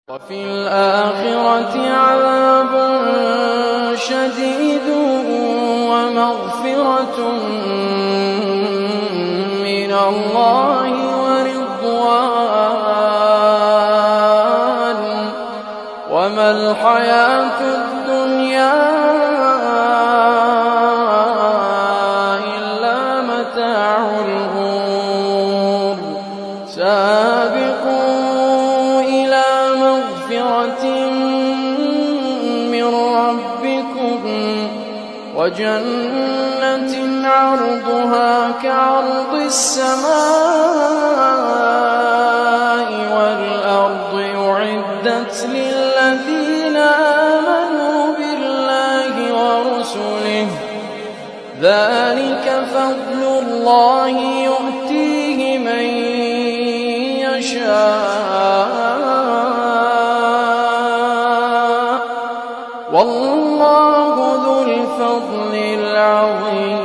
وفي الآخرة عذاب شديد ومغفرة من الله ورضوان وما الحياة الدنيا إلا متاع الغرور. سابقوا إلى مغفرة من ربكم وجنة عرضها كعرض السماء والأرض أعدت للذين آمنوا بالله ورسله ذلك فضل الله يؤتيه من يشاء والله ذو الفضل العظيم.